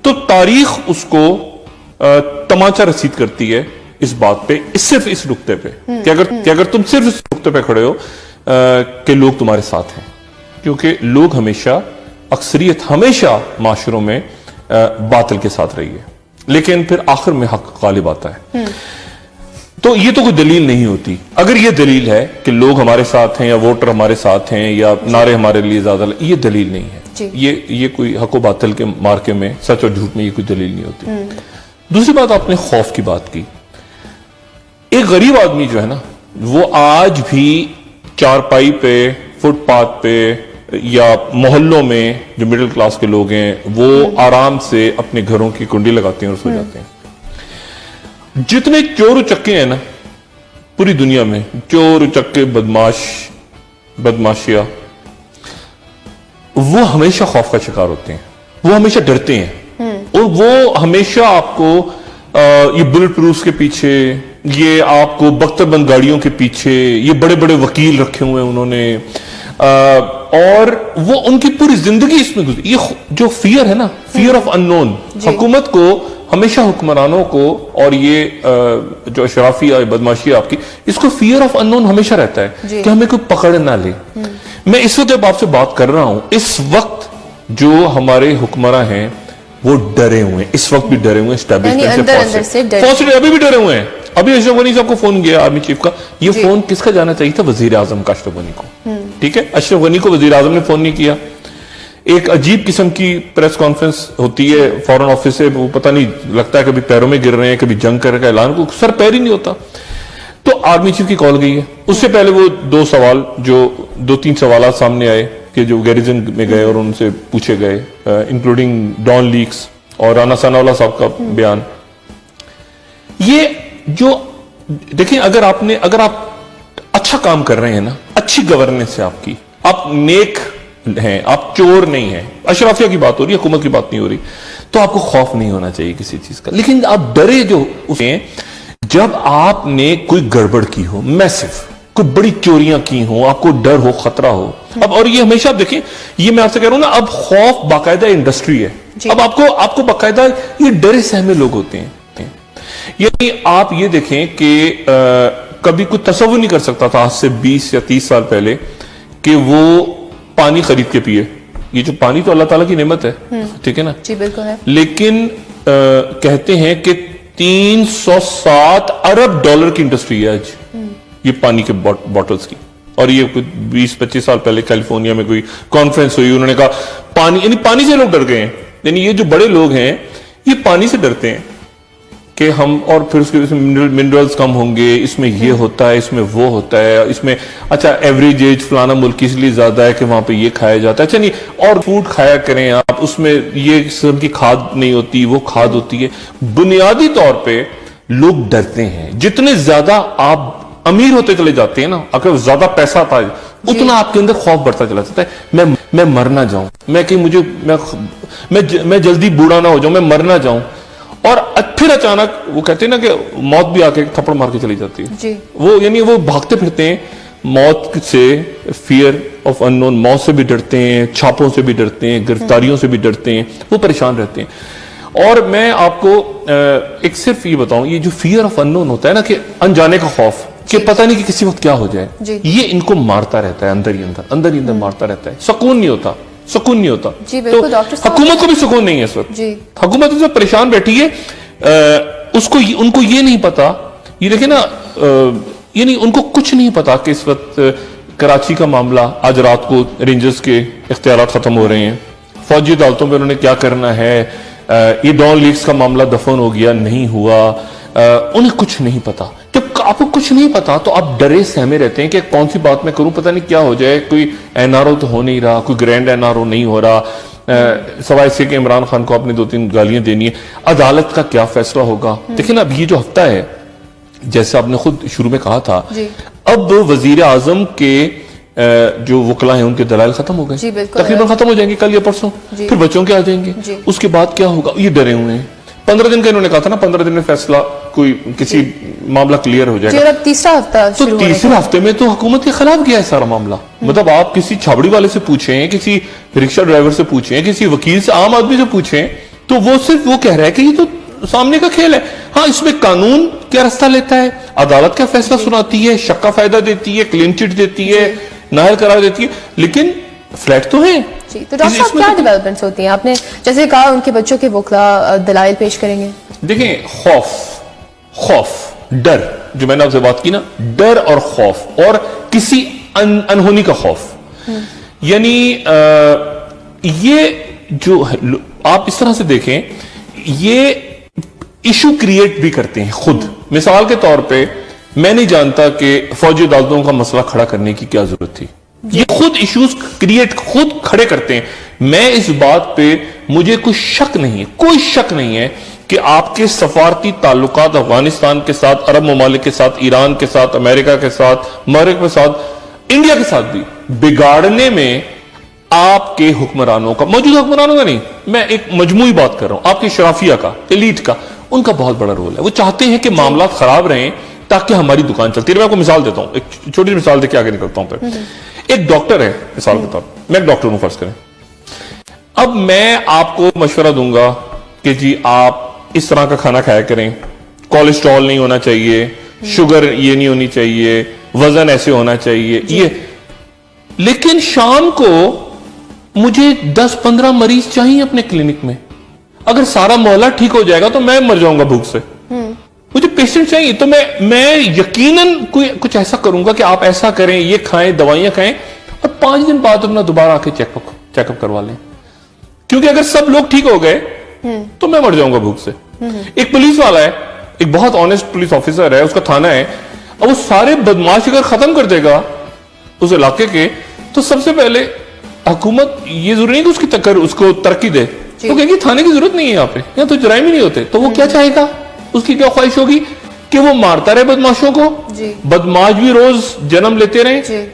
تو تاریخ اس کو تمانچہ رسید کرتی ہے اس بات پہ، صرف اس نقطے پہ کہ اگر تم صرف اس نقطے پہ کھڑے ہو کہ لوگ تمہارے ساتھ ہیں، کیونکہ لوگ ہمیشہ، اکثریت ہمیشہ معاشروں میں باطل کے ساتھ رہی ہے، لیکن پھر آخر میں حق غالب آتا ہے۔ تو یہ تو کوئی دلیل نہیں ہوتی۔ اگر یہ دلیل ہے کہ لوگ ہمارے ساتھ ہیں یا ووٹر ہمارے ساتھ ہیں یا نعرے ہمارے لیے زیادہ، یہ دلیل نہیں ہے۔ یہ کوئی حق و باطل کے مارکے میں، سچ اور جھوٹ میں یہ کوئی دلیل نہیں ہوتی۔ دوسری بات، آپ نے خوف کی بات کی۔ ایک غریب آدمی جو ہے نا، وہ آج بھی چارپائی پہ، فٹ پاتھ پہ یا محلوں میں جو مڈل کلاس کے لوگ ہیں، وہ آرام سے اپنے گھروں کی کنڈی لگاتے ہیں اور سو جاتے ہیں۔ جتنے چور چکے ہیں نا پوری دنیا میں، چور چکے، بدماشیا، وہ ہمیشہ خوف کا شکار ہوتے ہیں، وہ ہمیشہ ڈرتے ہیں، اور وہ ہمیشہ آپ کو یہ بلٹ پروف کے پیچھے، یہ آپ کو بختر بند گاڑیوں کے پیچھے، یہ بڑے بڑے وکیل رکھے ہوئے ہیں انہوں نے، اور وہ ان کی پوری زندگی اس میں گزری۔ یہ جو فیئر ہے نا، فیئر آف ان نون، حکومت کو ہمیشہ، حکمرانوں کو، اور یہ جو اشرافی یا بدماشی آپ کی، اس کو فیئر آف ان نون ہمیشہ رہتا ہے کہ ہمیں کوئی پکڑ نہ لے۔ میں اس وقت جب آپ سے بات کر رہا ہوں، اس وقت جو ہمارے حکمراں ہیں وہ ڈرے ہوئے ہیں، اس وقت بھی ڈرے ہوئے ہیں، اسٹیبلشمنٹ سے، فوج سے ابھی بھی ڈرے ہوئے ہیں۔ ابھی اشرف غنی صاحب کو فون گیا، آرمی چیف کا، یہ فون کس کا جانا چاہیے تھا؟ وزیر اعظم کا، اشرف غنی کو، ٹھیک ہے؟ اشرف غنی کو وزیر اعظم نے فون نہیں کیا۔ ایک عجیب قسم کی پریس کانفرنس ہوتی ہے فورن آفس سے، وہ پتہ نہیں، لگتا ہے کبھی پیروں میں گر رہے ہیں، کبھی جنگ کرنے کا اعلان، کو سر پیر ہی نہیں ہوتا۔ تو آرمی چیف کی کال گئی ہے، اس سے پہلے وہ دو تین سوالات سامنے آئے کہ جو گیریزن میں گئے اور ان سے پوچھے گئے، انکلوڈنگ ڈان لیکس اور رانا ثناء اللہ صاحب کا بیان۔ یہ جو دیکھیں، اگر آپ اچھا کام کر رہے ہیں نا، اچھی گورننس ہے آپ کی، آپ نیک ہیں، آپ چور نہیں ہیں، اشرافیہ کی بات ہو رہی ہے، حکومت کی بات نہیں ہو رہی، تو آپ کو خوف نہیں ہونا چاہیے کسی چیز کا۔ لیکن آپ ڈرے جو ہیں جب آپ نے کوئی گڑبڑ کی ہو، میسو کوئی بڑی چوریاں کی ہوں، آپ کو ڈر ہو، خطرہ ہو۔ اب اور یہ ہمیشہ آپ دیکھیں، یہ میں آپ سے کہہ رہا ہوں نا، اب خوف باقاعدہ انڈسٹری ہے۔ اب آپ کو باقاعدہ یہ ڈرے سہمے لوگ ہوتے ہیں۔ یعنی آپ یہ دیکھیں کہ کبھی کوئی تصور نہیں کر سکتا تھا آج سے 20 یا 30 سال پہلے کہ وہ پانی خرید کے پیے۔ یہ جو پانی تو اللہ تعالیٰ کی نعمت ہے، ٹھیک ہے نا؟ جی بالکل ہے۔ لیکن کہتے ہیں کہ 307 ارب ڈالر کی انڈسٹری ہے آج یہ پانی کے بوٹلز کی۔ اور یہ کوئی 20-25 سال پہلے کیلیفورنیا میں کوئی کانفرنس ہوئی، انہوں نے کہا پانی، یعنی پانی سے لوگ ڈر گئے ہیں۔ یعنی یہ جو بڑے لوگ ہیں یہ پانی سے ڈرتے ہیں کہ ہم، اور پھر اس کے منرلز کم ہوں گے، اس میں یہ ہوتا ہے، اس میں وہ ہوتا ہے، اس میں اچھا ایوریج ایج فلانا ملک اس لیے زیادہ ہے کہ وہاں پہ یہ کھایا جاتا ہے، اچھا نہیں، اور فوڈ کھایا کریں آپ، اس میں یہ قسم کی کھاد نہیں ہوتی، وہ کھاد ہوتی ہے۔ بنیادی طور پہ لوگ ڈرتے ہیں۔ جتنے زیادہ آپ امیر ہوتے چلے جاتے ہیں نا، اگر زیادہ پیسہ آتا ہے، اتنا آپ کے اندر خوف بڑھتا چلا جاتا ہے، میں مر نہ جاؤں، میں جلدی بوڑھا نہ ہو جاؤں، میں مر نہ جاؤں۔ اور پھر اچانک وہ کہتے ہیں نا کہ موت بھی آ کے تھپڑ مار کے چلی جاتی ہے۔ وہ یعنی وہ بھاگتے پھرتے ہیں موت سے، فیئر آف ان نون، موت سے بھی ڈرتے ہیں، چھاپوں سے بھی ڈرتے ہیں، گرفتاریوں سے بھی ڈرتے ہیں، وہ پریشان رہتے ہیں۔ اور میں آپ کو ایک صرف یہ بتاؤں، یہ جو فیئر آف ان نون ہوتا ہے نا، کہ انجانے کا خوف، کہ پتہ نہیں کہ کسی وقت کیا ہو جائے، یہ ان کو مارتا رہتا ہے، اندر ہی اندر مارتا رہتا ہے، سکون نہیں ہوتا۔ تو حکومت کو بھی سکون نہیں ہے اس وقت، حکومت اس وقت پریشان بیٹھی ہے، ان کو یہ نہیں پتا، یہ دیکھیں نا، یعنی ان کو کچھ نہیں پتا کہ اس وقت کراچی کا معاملہ، آج رات کو رینجرز کے اختیارات ختم ہو رہے ہیں، فوجی عدالتوں میں انہوں نے کیا کرنا ہے، یہ ڈان لیکس کا معاملہ دفن ہو گیا، نہیں ہوا، انہیں کچھ نہیں پتا۔ جب آپ کو کچھ نہیں پتا تو آپ ڈرے سہمے رہتے ہیں کہ کون سی بات میں کروں، پتہ نہیں کیا ہو جائے، کوئی این آر او تو ہو نہیں رہا، کوئی گرینڈ این آر او نہیں ہو رہا، سوائے سے کہ عمران خان کو اپنے 2-3 گالیاں دینی ہے، عدالت کا کیا فیصلہ ہوگا۔ دیکھیں نا، اب یہ جو ہفتہ ہے، جیسے آپ نے خود شروع میں کہا تھا، اب وزیر اعظم کے جو وکلا ہیں ان کے دلائل ختم ہو گئے، تقریباً ختم ہو جائیں گے کل یا پرسوں، پھر بچوں کے آ جائیں گے، اس کے بعد کیا ہوگا، یہ ڈرے ہوئے ہیں۔ 15 دن کا انہوں نے کہا تھا نا، 15 دن میں فیصلہ، کوئی کسی معاملہ کلیئر ہو جائے گا۔ تیسرا ہفتہ، تو تیسرے ہفتے میں تو حکومت کے خلاف گیا ہے سارا معاملہ۔ مطلب آپ کسی چھابڑی والے سے پوچھیں، کسی رکشہ ڈرائیور سے پوچھیں، کسی وکیل سے، عام آدمی سے پوچھیں تو وہ صرف وہ کہہ رہا ہے کہ یہ تو سامنے کا کھیل ہے. ہاں اس میں قانون کیا راستہ لیتا ہے, عدالت کا فیصلہ سناتی ہے, شک کا فائدہ دیتی ہے, کلین چٹ دیتی ہے, نااہل قرار دیتی ہے, لیکن فلیٹ تو ہیں. جی تو ڈاکٹر صاحب کیا ڈیولپمنٹس ہوتی ہیں؟ آپ نے جیسے کہا ان کے بچوں کے وکلا دلائل پیش کریں گے. دیکھیں خوف, ڈر, جو میں نے آپ سے بات کی نا, ڈر اور خوف, اور کسی انہونی کا خوف. یعنی یہ جو آپ اس طرح سے دیکھیں, یہ ایشو کریٹ بھی کرتے ہیں خود. مثال کے طور پہ میں نہیں جانتا کہ فوجی عدالتوں کا مسئلہ کھڑا کرنے کی کیا ضرورت تھی. یہ خود ایشوز کریٹ, خود کھڑے کرتے ہیں. میں اس بات پہ مجھے کوئی شک نہیں ہے کہ آپ کے سفارتی تعلقات افغانستان کے ساتھ, عرب ممالک کے ساتھ, ایران کے ساتھ, امریکہ کے ساتھ, مغرب کے ساتھ, انڈیا کے ساتھ بھی بگاڑنے میں آپ کے حکمرانوں کا, موجودہ حکمرانوں کا نہیں, میں ایک مجموعی بات کر رہا ہوں, آپ کی شرافیہ کا, ایلیٹ کا, ان کا بہت بڑا رول ہے. وہ چاہتے ہیں کہ معاملات خراب رہیں تاکہ ہماری دکان چلتی رہے. میں آپ کو مثال دیتا ہوں, ایک چھوٹی سی مثال دے کے آگے نکلتا ہوں. پھر ایک ڈاکٹر ہے مثال کے طور پر, میں ایک ڈاکٹر ہوں فرض کریں. اب میں آپ کو مشورہ دوں گا کہ جی آپ اس طرح کا کھانا کھایا کریں, کولیسٹرول نہیں ہونا چاہیے, شوگر یہ نہیں ہونی چاہیے, وزن ایسے ہونا چاہیے, یہ. لیکن شام کو مجھے 10-15 مریض چاہیے اپنے کلینک میں. اگر سارا محلہ ٹھیک ہو جائے گا تو میں مر جاؤں گا بھوک سے. مجھے پیشنٹ چاہیے, تو میں یقیناً کچھ ایسا کروں گا کہ آپ ایسا کریں, یہ کھائیں, دوائیاں کھائیں, اور 5 دن بعد اپنا دوبارہ آ کے چیک اپ کروا لیں. کیونکہ اگر سب لوگ ٹھیک ہو گئے تو میں مر جاؤں گا بھوک سے. ایک پولیس والا ہے, ایک بہت آنےسٹ پولیس آفیسر ہے, اس کا تھانہ ہے, اور وہ سارے بدماش اگر ختم کر دے گا اس علاقے کے, تو سب سے پہلے حکومت, یہ ضروری نہیں کہ اس کو ترقی دے, وہ کہے گی تھانے کی ضرورت نہیں ہے یہاں پہ, یہاں تو جرائم ہی نہیں ہوتے. تو وہ کیا چاہے گا, اس کی کیا خواہش ہوگی کہ وہ مارتا رہے بدماشوں کو, بدماش بھی روز جنم لیتے رہے,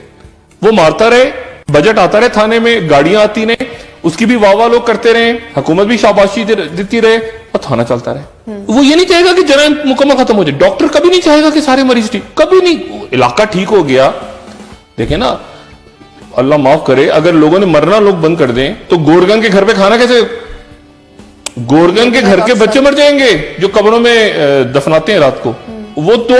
وہ مارتا رہے, بجٹ آتا رہے تھانے میں, گاڑیاں آتی رہے, اس کی بھی واہ لوگ کرتے رہے, حکومت بھی شاباشی دیتی رہے, اور تھانہ چلتا رہے. وہ یہ نہیں چاہے گا کہ جرائم مکمل ختم ہو جائے. ڈاکٹر کبھی نہیں چاہے گا کہ سارے مریض ٹھیک, کبھی نہیں. علاقہ ٹھیک ہو گیا, دیکھیں نا, اللہ معاف کرے, اگر لوگوں نے مرنا لوگ بند کر دیں تو گورگن کے گھر پہ کھانا کیسے, گورگن کے گھر کے بچے مر جائیں گے جو قبروں میں دفناتے ہیں رات کو. وہ تو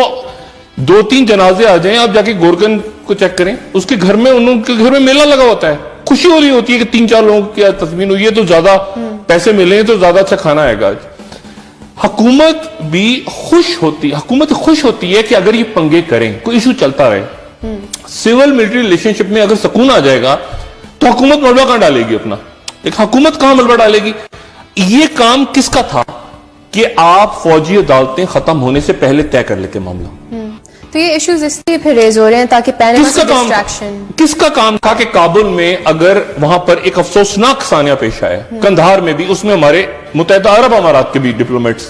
2-3 جنازے آ جائیں, آپ جا کے گورگن کو چیک کریں, اس کے گھر میں, ان کے گھر میں میلہ لگا ہوتا ہے, خوشی ہو رہی ہوتی ہے کہ 3-4 لوگوں کی تسمین ہوئی ہے, تو زیادہ پیسے ملے ہیں تو زیادہ اچھا کھانا آئے گا. حکومت بھی خوش ہوتی ہے کہ اگر یہ پنگے کریں, کوئی ایشو چلتا رہے. سول ملٹری ریلیشن شپ میں اگر سکون آ جائے گا تو حکومت ملبہ کہاں ڈالے گی اپنا, ایک حکومت کہاں ملبہ ڈالے گی. یہ کام کس کا تھا کہ آپ فوجی عدالتیں ختم ہونے سے پہلے طے کر لیتے معاملہ. تو یہ ایشوز اس لیے پھر ریز ہو رہے ہیں تاکہ کس کا کام تھا کہ کابل میں اگر وہاں پر ایک افسوسناک سانیہ پیش آیا, کندھار میں بھی, اس میں ہمارے متحدہ عرب امارات کے بھی ڈپلومیٹس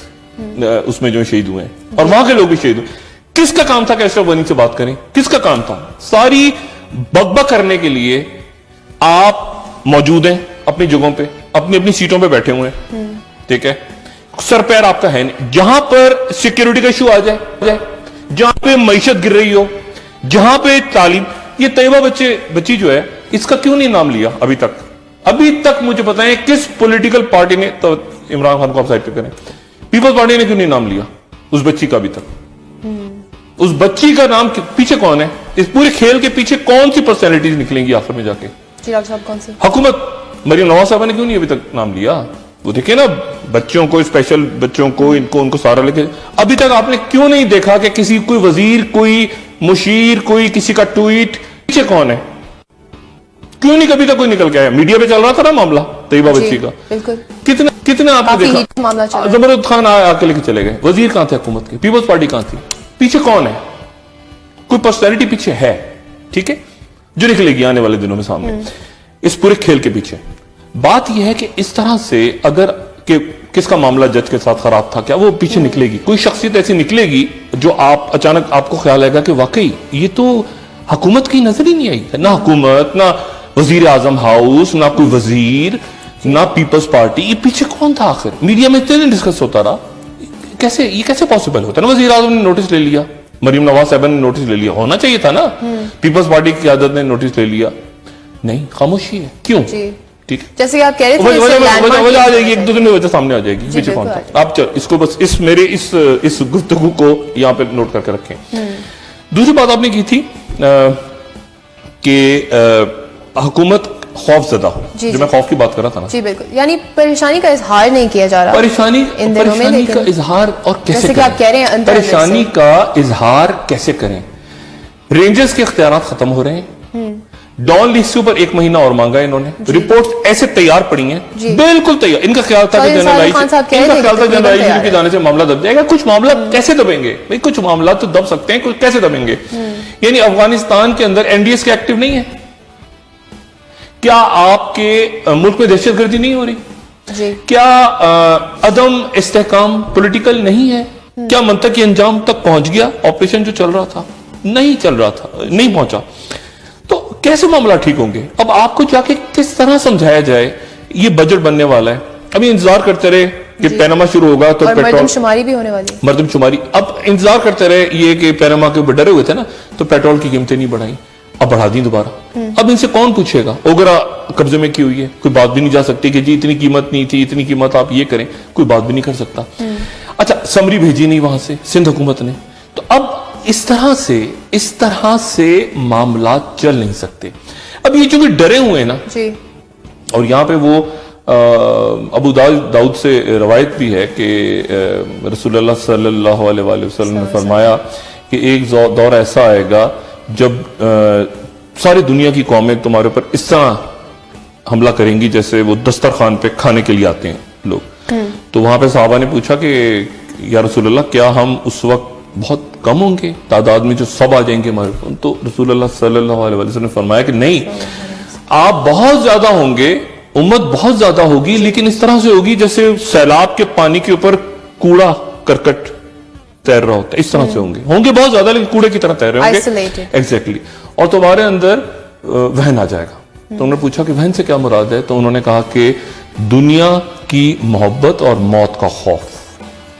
اس میں جو شہید ہوئے ہیں, اور وہاں کے لوگ بھی شہید ہوئے. کس کا کام تھا کہ اشرف غنی سے بات کریں, کس کا کام تھا؟ ساری بکبک کرنے کے لیے آپ موجود ہیں اپنی جگہوں پہ, اپنی سیٹوں پہ بیٹھے ہوئے ہیں, ٹھیک ہے, سر پیر آپ کا ہے نہیں. جہاں پر سیکیورٹی کا ایشو آ جائے, جہاں پہ معیشت گر رہی ہو, جہاں پہ تعلیم, یہ طیبہ بچی جو ہے, اس کا کیوں نہیں نام لیا ابھی تک مجھے بتائیں کس پولیٹیکل پارٹی نے, تو عمران خان کو آپ سائڈ پہ کریں, پیپلز پارٹی نے کیوں نہیں نام لیا اس بچی کا ابھی تک؟ اس بچی کا نام پیچھے کون ہے, اس پورے کھیل کے پیچھے کون سی پرسنالٹیز نکلیں گی آخر میں جا کے؟ حکومت. مریم نواز صاحبہ نے کیوں نہیں ابھی تک نام لیا؟ وہ دیکھیں نا, بچوں کو, اسپیشل بچوں کو, ان کو سارا لے کے, ابھی تک آپ نے کیوں نہیں دیکھا کہ کسی, کوئی وزیر, کوئی مشیر, کوئی کسی کا ٹویٹ, پیچھے کون ہے؟ کیوں نہیں کبھی تک کوئی نکل کے آیا؟ میڈیا پہ چل رہا تھا نا معاملہ طیبہ بچی کا, کتنا آپ نے دیکھا؟ زبردست خان آ کے لے کے چلے گئے. وزیر کہاں تھے حکومت کے, پیپلز پارٹی کہاں تھی, پیچھے کون ہے؟ کوئی پرسنالٹی پیچھے ہے, ٹھیک ہے, جو نکلے گی آنے والے دنوں میں سامنے اس پورے کھیل کے پیچھے. بات یہ ہے کہ اس طرح سے اگر کہ کس کا معاملہ جج کے ساتھ خراب تھا, کیا وہ پیچھے نکلے گی, کوئی شخصیت ایسی نکلے گی جو آپ اچانک آپ کو خیال آئے گا کہ واقعی یہ تو حکومت کی نظر ہی نہیں آئی, نہ حکومت, نہ وزیر اعظم ہاؤس, نہ کوئی وزیر, نہ پیپلز پارٹی, یہ پیچھے کون تھا آخر؟ میڈیا میں اتنے ڈسکس ہوتا رہا, یہ کیسے پاسبل ہوتا ہے نا؟ وزیر اعظم نے نوٹس لے لیا, مریم نواز صاحبہ نے نوٹس لے لیا, ہونا چاہیے تھا نا, پیپلز پارٹی کی قیادت نے نوٹس لے لیا, نہیں, خاموشی ہے. کیوں؟ ٹھیک ٹھیک ہے. جیسے کہ آپ کہہ رہے تھے وجہ آ جائے گی, ایک دو دن میں وجہ سامنے آ جائے گی. پیچھے کون تھا, آپ اس کو بس میرے اس گفتگو کو یہاں پہ نوٹ کر کے رکھیں. دوسری بات آپ نے کی تھی کہ حکومت خوف زدہ ہو, جو میں خوف کی بات کر رہا تھا نا. جی بالکل, یعنی پریشانی کا اظہار نہیں کیا جا رہا. پریشانی کا اظہار اور کیسے آپ کہہ رہے ہیں, پریشانی کا اظہار کیسے کریں. رینجرز کے اختیارات ختم ہو رہے ہیں. ڈان لیسیو پر 1 مہینہ اور مانگا ہے انہوں نے. رپورٹ ایسے تیار پڑی ہیں, بالکل تیار. ان کا خیال تھا کہ جنرلائز کے جانے سے معاملہ دب جائے گا. کچھ معاملہ کیسے دبیں گے بھائی, کچھ معاملات تو دب سکتے ہیں, کچھ کیسے دبیں گے. یعنی افغانستان کے اندر این ڈی ایس کے ایکٹیو نہیں ہے. کیا آپ کے ملک میں دہشت گردی نہیں ہو رہی؟ کیا عدم استحکام پولیٹیکل نہیں ہے؟ کیا منطقی انجام تک پہنچ گیا آپریشن جو چل رہا تھا؟ نہیں چل رہا تھا, نہیں پہنچا. تو کیسے معاملہ ٹھیک ہوں گے؟ اب آپ کو جا کے کس طرح سمجھایا جائے. یہ بجٹ بننے والا ہے, ابھی انتظار کرتے رہے کہ پیناما شروع ہوگا تو مردم شماری بھی ہونے والی, مردم شماری. اب انتظار کرتے رہے یہ کہ پیناما کے اوپر ڈرے ہوئے تھے نا, تو پیٹرول کی قیمتیں نہیں بڑھائیں, اب بڑھا دیں دوبارہ. اب ان سے کون پوچھے گا؟ اوگرا قبضے میں کی ہوئی ہے, کوئی بات بھی نہیں جا سکتی کہ جی اتنی قیمت نہیں تھی, اتنی قیمت آپ یہ کریں, کوئی بات بھی نہیں کر سکتا. اچھا, سمری بھیجی نہیں وہاں سے سندھ حکومت نے. تو اب اس طرح سے معاملات چل نہیں سکتے. اب یہ چونکہ ڈرے ہوئے ہیں نا, اور یہاں پہ وہ ابو داؤد سے روایت بھی ہے کہ رسول اللہ صلی اللہ علیہ وآلہ وسلم نے فرمایا کہ ایک دور ایسا آئے گا جب ساری دنیا کی قومیں تمہارے اوپر اس طرح حملہ کریں گی جیسے وہ دسترخوان پہ کھانے کے لیے آتے ہیں لوگ. تو وہاں پہ صحابہ نے پوچھا کہ یا رسول اللہ, کیا ہم اس وقت بہت کم ہوں گے تعداد میں جو سب آ جائیں گے ہمارے اوپر؟ تو رسول اللہ صلی اللہ علیہ وسلم نے فرمایا کہ نہیں, آپ بہت زیادہ ہوں گے, امت بہت زیادہ ہوگی, لیکن اس طرح سے ہوگی جیسے سیلاب کے پانی کے اوپر کوڑا کرکٹ تیر رہا ہوتا ہے, اس طرح سے ہوں گے بہت زیادہ, لیکن کوڑے کی طرح تیر رہے ہوں گے. ایگزیکٹلی. اور تمہارے اندر وہن آ جائے گا. تو انہوں نے پوچھا کہ وہن سے کیا مراد ہے؟ تو انہوں نے کہا کہ دنیا کی محبت اور موت کا خوف.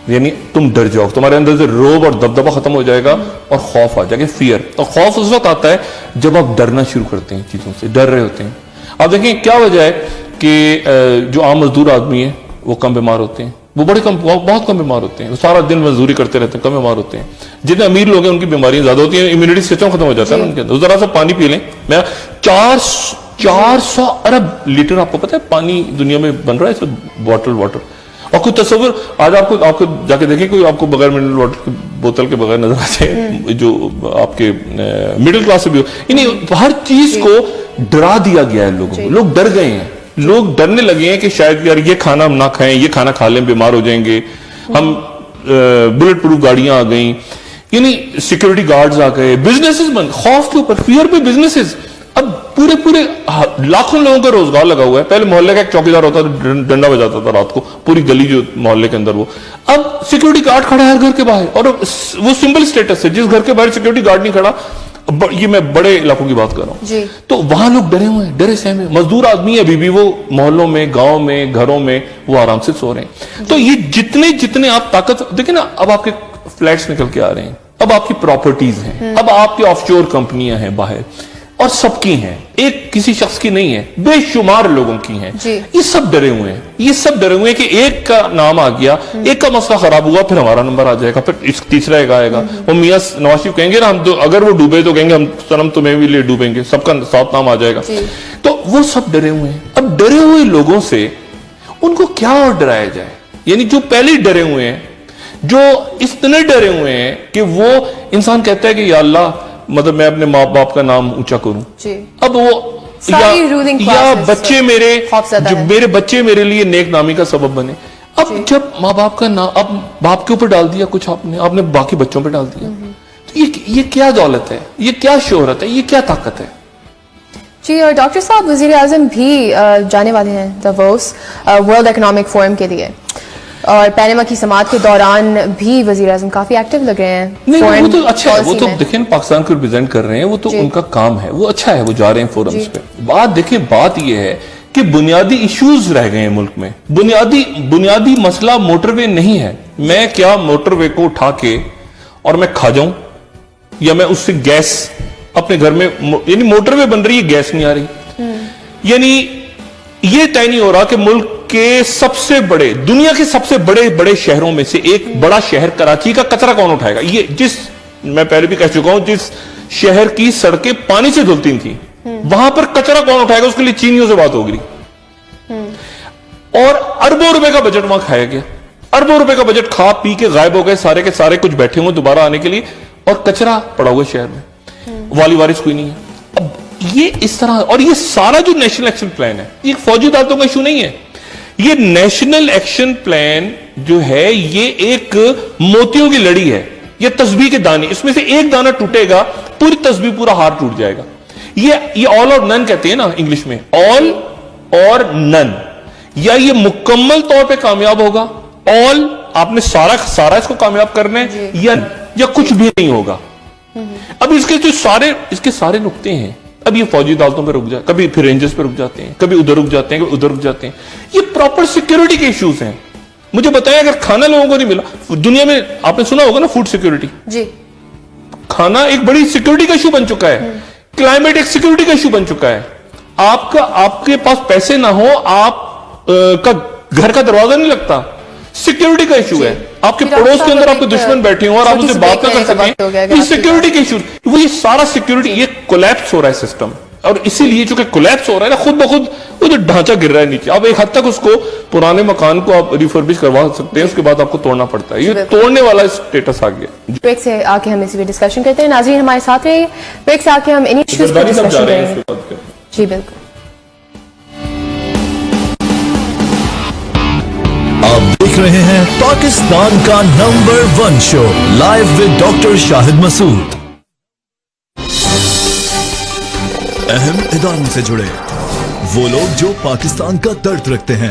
یعنی تم ڈر جاؤ, تمہارے اندر سے روب اور دبدبہ ختم ہو جائے گا اور خوف آ جائے گا, فیئر. اور خوف اس وقت آتا ہے جب آپ ڈرنا شروع کرتے ہیں چیزوں سے, ڈر رہے ہوتے ہیں. آپ دیکھیں کیا وجہ ہے کہ جو عام مزدور آدمی ہے وہ کم بیمار ہوتے ہیں, وہ بہت کم بیمار ہوتے ہیں, وہ سارا دن مزدوری کرتے رہتے ہیں, کم بیمار ہوتے ہیں. جتنے امیر لوگ ہیں ان کی بیماریاں زیادہ ہوتی ہیں, امیونٹی سسٹم ختم ہو جاتا ہے ان کے اندر. ذرا سا پانی پی لیں, میں 400 ارب لیٹر آپ کو پتا ہے پانی دنیا میں بن رہا ہے, واٹر. اور کوئی تصور آج آپ کو جا کے دیکھیں, کوئی آپ کو بغیر منرل واٹر کی بوتل کے بغیر نظر آتے جو آپ کے مڈل کلاس سے بھی ہو. یعنی ہر چیز کو ڈرا دیا گیا ہے لوگوں کو, لوگ ڈر گئے ہیں, لوگ ڈرنے لگے ہیں کہ شاید یار یہ کھانا ہم نہ کھائیں, یہ کھانا کھا لیں بیمار ہو جائیں گے ہم. بلٹ پروف گاڑیاں آ گئیں, یعنی سیکورٹی گارڈز آ گئے, بزنسز بند, خوف کے اوپر فیئر پہ بزنسز. اب پورے لاکھوں لوگوں کا روزگار لگا ہوا ہے. پہلے محلے کا ایک چوکیدار ہوتا تھا, ڈنڈا بجاتا تھا رات کو, پوری گلی جو محلے کے اندر, وہ اب سیکورٹی گارڈ کھڑا ہے ہر گھر کے باہر, اور وہ سمبل سٹیٹس ہے. جس گھر کے باہر سیکورٹی گارڈ نہیں کھڑا, یہ میں بڑے علاقوں کی بات کر رہا ہوں, تو وہاں لوگ ڈرے ہوئے ہیں, ڈرے سہمے. مزدور آدمی ابھی بھی وہ محلوں میں, گاؤں میں, گھروں میں وہ آرام سے سو رہے ہیں. تو یہ جتنے آپ طاقت دیکھیں نا, اب آپ کے فلیٹس نکل کے آ رہے ہیں, اب آپ کی پراپرٹیز ہیں, اب آپ کی آف شور کمپنیاں ہیں باہر, اور سب کی ہیں, ایک کسی شخص کی نہیں ہے, بے شمار لوگوں کی ہیں. یہ سب ڈرے ہوئے ہیں کہ ایک کا نام آ گیا, ایک کا مسئلہ خراب ہوا, پھر ہمارا نمبر آ جائے گا, پھر تیسرا ایک آئے گا. وہ میاں نواز شریف کہیں گے نا, ہم اگر وہ ڈوبے تو کہیں گے ہم سنم تمہیں بھی لے ڈوبیں گے, سب کا ساتھ نام آ جائے گا. تو وہ سب ڈرے ہوئے ہیں. اب ڈرے ہوئے لوگوں سے ان کو کیا اور ڈرایا جائے؟ یعنی جو پہلے ہی ڈرے ہوئے ہیں, جو اتنے ڈرے ہوئے ہیں کہ وہ انسان کہتا ہے کہ یا اللہ, مطلب میں اپنے ماں باپ کا نام اونچا کروں. اب وہ یا بچے میرے بچے میرے لیے نیک نامی کا سبب بنے. اب جب ماں باپ کا نام, اب باپ کے اوپر ڈال دیا کچھ, آپ نے باقی بچوں پہ ڈال دیا, تو یہ کیا دولت ہے, یہ کیا شہرت ہے, یہ کیا طاقت ہے؟ جی, اور ڈاکٹر صاحب وزیر اعظم بھی جانے والے ہیں davos ورلڈ اکنامک فورم کے لیے, اور پیناما کی سماعت کے دوران بھی وزیر اعظم کافی ایکٹیو لگ رہے ہیں. نہیں, وہ تو اچھا ہے, وہ تو دیکھیں پاکستان کو ریپرزینٹ کر رہے ہیں, وہ تو ان کا کام ہے, وہ اچھا ہے, وہ جا رہے ہیں فورمز پہ. بات دیکھیں, بات یہ ہے کہ بنیادی ایشوز رہ گئے ہیں ملک میں. بنیادی مسئلہ موٹر وے نہیں ہے. میں کیا موٹر وے کو اٹھا کے اور میں کھا جاؤں, یا میں اس سے گیس اپنے گھر میں, یعنی موٹر وے بن رہی ہے, گیس نہیں آ رہی. یعنی یہ طے نہیں ہو رہا کہ ملک کے سب سے بڑے, دنیا کے سب سے بڑے شہروں میں سے ایک بڑا شہر کراچی کا کچرا کون اٹھائے گا. یہ میں پہلے بھی کہہ چکا ہوں, جس شہر کی سڑکیں پانی سے دھلتی تھیں وہاں پر کچرا کون اٹھائے گا, اس کے لیے چینیوں سے بات ہوگی. اور اربوں روپے کا بجٹ وہاں کھایا گیا, اربوں روپے کا بجٹ کھا پی کے غائب ہو گئے سارے کے سارے, کچھ بیٹھے ہوئے دوبارہ آنے کے لیے, اور کچرا پڑا ہوا شہر میں, والی وارث کوئی نہیں ہے. اب یہ اس طرح, اور یہ سارا جو نیشنل ایکشن پلان ہے, یہ فوجی عدالتوں کا ایشو نہیں ہے. یہ نیشنل ایکشن پلان جو ہے یہ ایک موتیوں کی لڑی ہے, یہ تسبیح کے دانے, اس میں سے ایک دانہ ٹوٹے گا پوری تسبیح, پورا ہار ٹوٹ جائے گا. یہ آل اور نن کہتے ہیں نا انگلش میں, آل اور نن, یا یہ مکمل طور پہ کامیاب ہوگا, آل آپ نے سارا اس کو کامیاب کرنا ہے, یا کچھ بھی نہیں ہوگا. اب اس کے سارے نقطے ہیں. اب یہ فوجی عدالتوں پہ رک جائے, کبھی پھر رینجرز پہ رک جاتے ہیں, کبھی ادھر رک جاتے ہیں, کبھی ادھر رک جاتے ہیں. یہ پراپر سیکیورٹی کے ایشوز ہیں. مجھے بتائیں اگر کھانا لوگوں کو نہیں ملا, دنیا میں آپ نے سنا ہوگا نا فوڈ سیکیورٹی, جی, کھانا ایک بڑی سیکیورٹی کا ایشو بن چکا ہے. کلائمیٹ ایک سیکیورٹی کا ایشو بن چکا ہے. آپ کے پاس پیسے نہ ہو, آپ کا گھر کا دروازہ نہیں لگتا, سیکیورٹی کا ایشو ہے. آپ کے پڑوس کے اندر آپ کے دشمن بیٹھے ہوں اور آپ اسے بات نہ کر سکیں, یہ سیکیورٹی کے ایشو. وہ یہ سارا سیکیورٹی, یہ کولیپس ہو رہا ہے سسٹم, اور اسی لیے چونکہ کولیپس ہو رہا ہے نا, خود بخود وہ جو ڈھانچہ گر رہا ہے نیچے. اب ایک حد تک اس کو پرانے مکان کو آپ ریفربش کروا سکتے ہیں, اس کے بعد آپ کو توڑنا پڑتا ہے. یہ توڑنے والا اسٹیٹس آ گیا. بریک سے آ کے ہم اسی پہ ڈسکشن کرتے ہیں. ناظرین ہمارے ساتھ رہیے, بریک سے آ کے ہم انہی ایشوز پہ ڈسکشن کریں گے. جی بالکل. آپ دیکھ رہے ہیں پاکستان کا number 1 show live with doctor Shahid Masood. اہم اداروں سے جڑے وہ لوگ جو پاکستان کا درد رکھتے ہیں,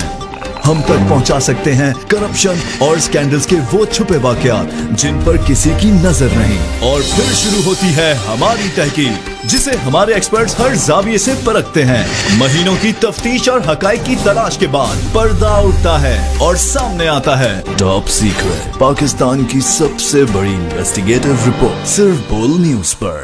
ہم تک پہنچا سکتے ہیں کرپشن اور سکینڈلز کے وہ چھپے واقعات جن پر کسی کی نظر نہیں. اور پھر شروع ہوتی ہے ہماری تحقیق, جسے ہمارے ایکسپرٹس ہر زاویے سے پرکھتے ہیں. مہینوں کی تفتیش اور حقائق کی تلاش کے بعد پردہ اٹھتا ہے اور سامنے آتا ہے ٹاپ سیکرٹ, پاکستان کی سب سے بڑی انویسٹیگیٹو رپورٹ, صرف بول نیوز پر.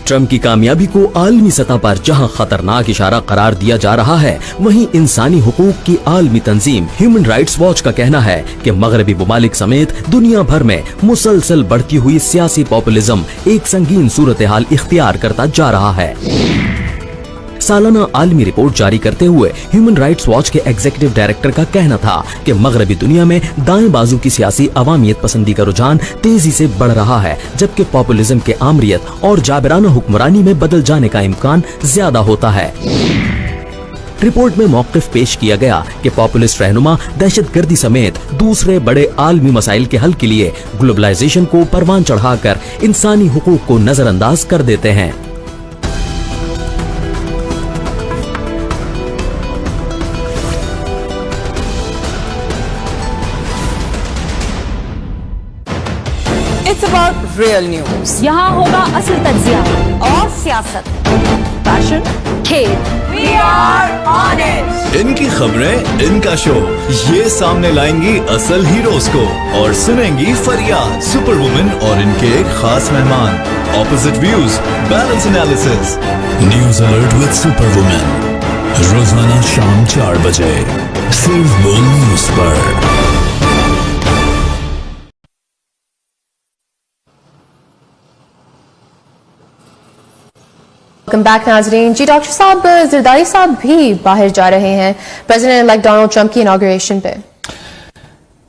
ٹرمپ کی کامیابی کو عالمی سطح پر جہاں خطرناک اشارہ قرار دیا جا رہا ہے, وہیں انسانی حقوق کی عالمی تنظیم ہیومن رائٹس واچ کا کہنا ہے کہ مغربی ممالک سمیت دنیا بھر میں مسلسل بڑھتی ہوئی سیاسی پاپولزم ایک سنگین صورتحال اختیار کرتا جا رہا ہے. سالانہ عالمی رپورٹ جاری کرتے ہوئے ہیومن رائٹس واچ کے ایگزیکٹو ڈائریکٹر کا کہنا تھا کہ مغربی دنیا میں دائیں بازو کی سیاسی عوامیت پسندی کا رجحان تیزی سے بڑھ رہا ہے, جبکہ پاپولزم کے آمریت اور جابرانہ حکمرانی میں بدل جانے کا امکان زیادہ ہوتا ہے. رپورٹ میں موقف پیش کیا گیا کہ پاپولسٹ رہنما دہشت گردی سمیت دوسرے بڑے عالمی مسائل کے حل کے لیے گلوبلائزیشن کو پروان چڑھا کر انسانی حقوق کو نظر انداز کر دیتے ہیں. It's about real news. یہاں ہوگا اصل تجزیہ اور سیاست, فیشن, کھیل. We are on it. ان کی خبریں, ان کا شو, یہ سامنے لائیں گی اصل ہیروز کو اور سنیں گی فریاد, سپر وومن اور ان کے ایک خاص مہمان. Opposite views, balance analysis. News alert with super woman, روزانہ شام 4 بجے صرف بول نیوز پر. ویلکم بیک ناظرین. جی ڈاکٹر صاحب, زرداری صاحب بھی باہر جا رہے ہیں پریزیڈنٹ الیکٹ ڈونلڈ ٹرمپ کی اناگوریشن پہ.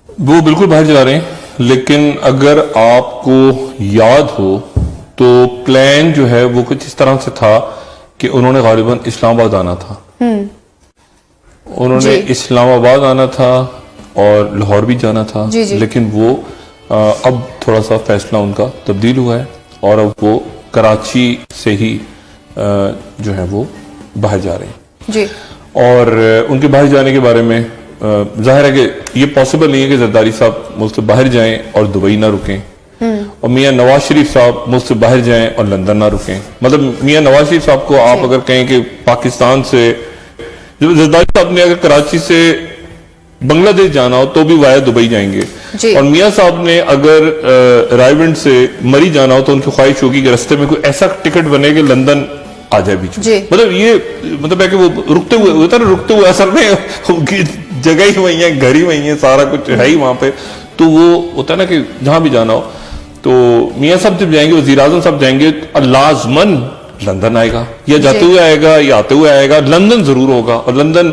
وہ بالکل باہر جا رہے ہیں, لیکن اگر آپ کو یاد ہو تو پلان جو ہے وہ کچھ اس طرح سے تھا کہ انہوں نے غالباً اسلام آباد آنا تھا, انہوں نے اسلام آباد آنا تھا اور لاہور بھی جانا تھا, لیکن وہ اب تھوڑا سا فیصلہ ان کا تبدیل ہوا ہے اور اب وہ کراچی سے ہی جو ہے وہ باہر جا رہے ہیں. جی, اور ان کے باہر جانے کے بارے میں ظاہر ہے کہ یہ پاسبل نہیں ہے کہ زرداری صاحب ملک سے باہر جائیں اور دبئی نہ رکیں, اور میاں نواز شریف صاحب ملک سے باہر جائیں اور لندن نہ رکیں. مطلب میاں نواز شریف صاحب کو آپ اگر کہیں کہ پاکستان سے, زرداری صاحب نے اگر کراچی سے بنگلہ دیش جانا ہو تو بھی وایا دبئی جائیں گے, جی. اور میاں صاحب نے اگر رائیونڈ سے مری جانا ہو تو ان کی خواہش ہوگی کہ رستے میں کوئی ایسا ٹکٹ بنے کہ لندن آ جائے بیچ میں. جی. مطلب یہ مطلب ہے کہ وہ رکتے ہوئے ہوتا ہے نا، رکتے ہوئے اصل میں جگہ ہی وہی ہے، گھر ہی وہی ہے، سارا کچھ ہے ہی وہاں پہ. تو وہ ہوتا ہے نا کہ جہاں بھی جانا ہو تو میاں صاحب جب جائیں گے، وزیر اعظم صاحب جائیں گے، لازمن لندن آئے گا، یا جاتے ہوئے آئے گا یا آتے ہوئے آئے گا، لندن ضرور ہوگا. اور لندن